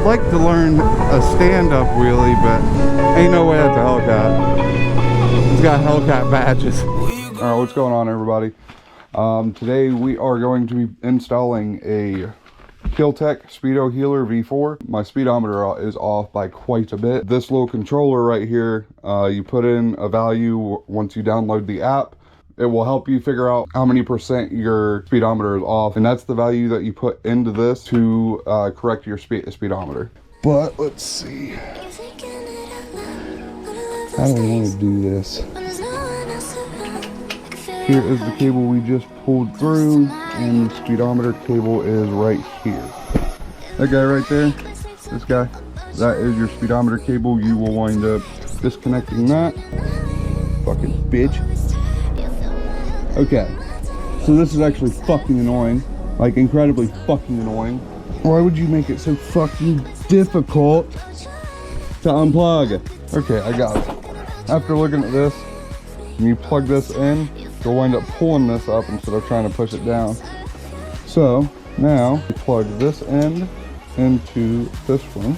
would like to learn a stand-up wheelie, but ain't no way that's a Hellcat. It's got Hellcat badges. Alright, what's going on, everybody? Today we are going to be installing a Healtech Speedo Healer V4. My speedometer is off by quite a bit. This little controller right here, you put in a value once you download the app. It will help you figure out how many % your speedometer is off, and that's the value that you put into this to correct your speedometer. But let's see, how do we want to do this? Here is the cable we just pulled through, and the speedometer cable is right here. That guy right there, this guy, that is your speedometer cable. You will wind up disconnecting that. Fucking bitch. Okay, so this is actually fucking annoying, like incredibly fucking annoying. Why would you make it so fucking difficult to unplug? Okay, I got it. After looking at this, when you plug this in, you'll wind up pulling this up instead of trying to push it down. So now we plug this end into this one,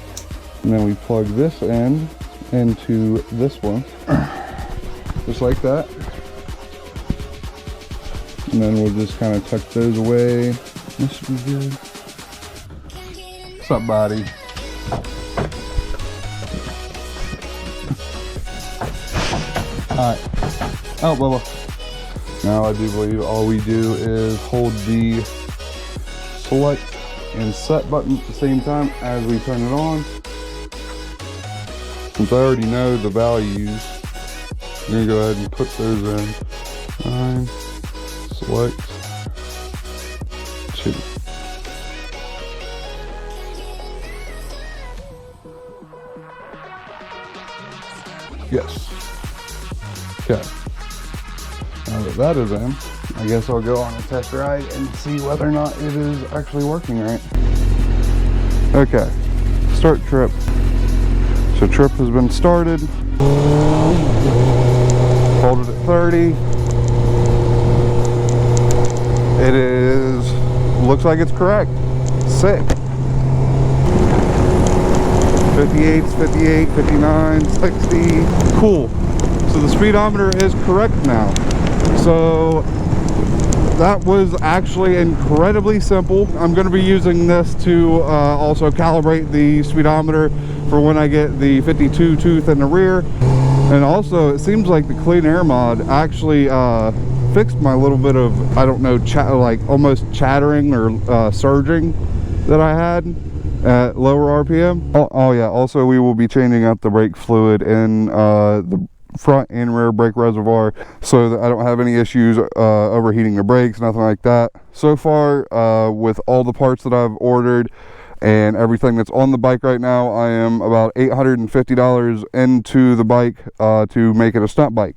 and then we plug this end into this one, just like that. And then we'll just kind of tuck those away. This should be good. What's up, buddy? Alright. Oh, Bubba. Now I do believe all we do is hold the select and set button at the same time as we turn it on. Since I already know the values, I'm going to go ahead and put those in. 9. Select 2. Yes. Okay. Now that that is in, I guess I'll go on a test ride and see whether or not it is actually working right. Okay. Start trip. So trip has been started. Hold it at 30. It is, looks like it's correct. Sick. 58, 58, 59, 60. Cool. So the speedometer is correct now. So that was actually incredibly simple. I'm going to be using this to also calibrate the speedometer for when I get the 52 tooth in the rear. And also, it seems like the clean air mod actually fixed my little bit of, I don't know, like almost chattering or surging that I had at lower RPM. Oh yeah, also we will be changing out the brake fluid in the front and rear brake reservoir so that I don't have any issues overheating the brakes, nothing like that. So far, with all the parts that I've ordered and everything that's on the bike right now, I am about $850 into the bike to make it a stunt bike.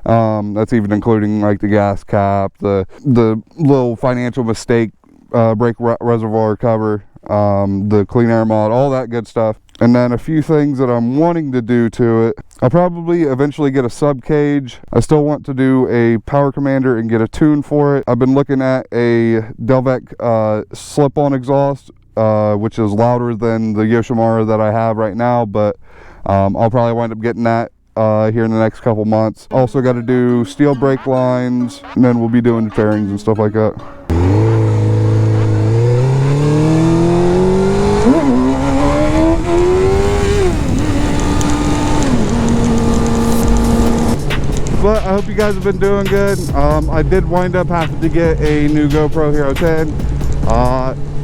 That's even including like the gas cap, the little financial mistake brake reservoir cover, the clean air mod, all that good stuff. And then a few things that I'm wanting to do to it. I'll probably eventually get a sub cage. I still want to do a power commander and get a tune for it. I've been looking at a Delvec slip-on exhaust, which is louder than the Yoshimura that I have right now, but I'll probably wind up getting that here in the next couple months. Also got to do steel brake lines, and then we'll be doing fairings and stuff like that. But I hope you guys have been doing good. I did wind up having to get a new GoPro Hero 10.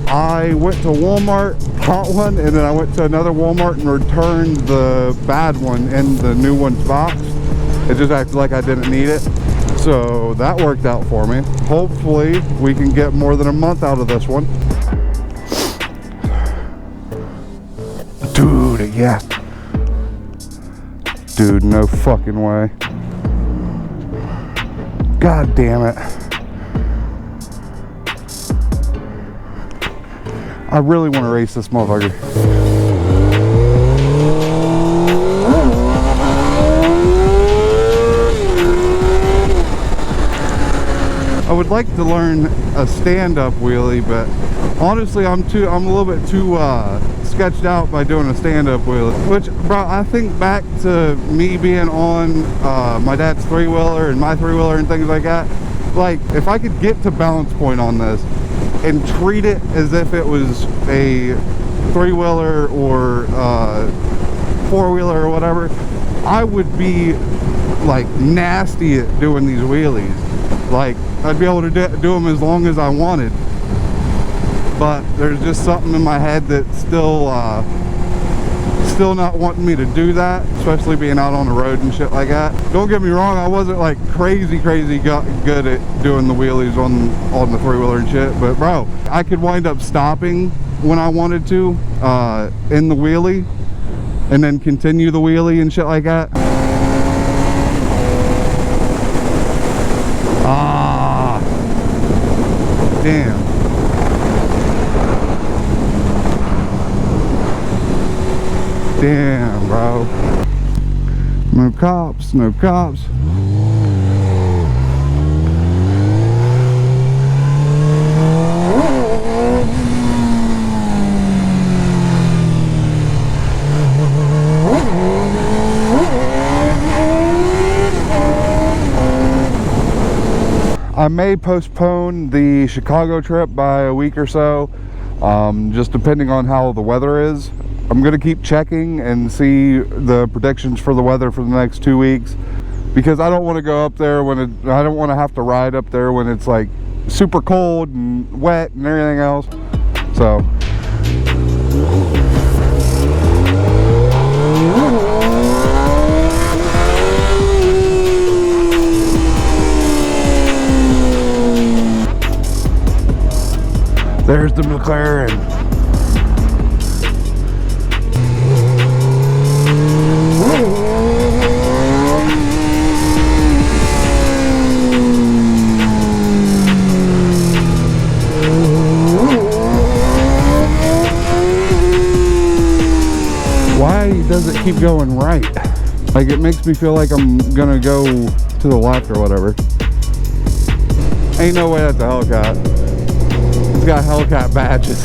I went to Walmart, bought one, and then I went to another Walmart and returned the bad one in the new one's box. It just acted like I didn't need it. So that worked out for me. Hopefully we can get more than a month out of this one. Dude, yeah. Dude, no fucking way. God damn it. I really want to race this motherfucker. I would like to learn a stand-up wheelie, but honestly, I'm a little bit too sketched out by doing a stand-up wheel. Which, bro, I think back to me being on my dad's three-wheeler and my three-wheeler and things like that. Like, if I could get to balance point on this and treat it as if it was a three-wheeler or four-wheeler or whatever, I would be like nasty at doing these wheelies. Like, I'd be able to do them as long as I wanted, but there's just something in my head that's still not wanting me to do that, especially being out on the road and shit like that. Don't get me wrong, I wasn't like crazy good at doing the wheelies on the three-wheeler and shit, but bro, I could wind up stopping when I wanted to in the wheelie and then continue the wheelie and shit like that. Ah, damn. Damn, bro. No cops, no cops. I may postpone the Chicago trip by a week or so, just depending on how the weather is. I'm going to keep checking and see the predictions for the weather for the next 2 weeks, because I don't want to go up there when I don't want to have to ride up there when it's like super cold and wet and everything else. So there's the Mclaren. Why does it keep going right? Like, it makes me feel like I'm gonna go to the left or whatever. Ain't no way that's a Hellcat. It's got Hellcat badges.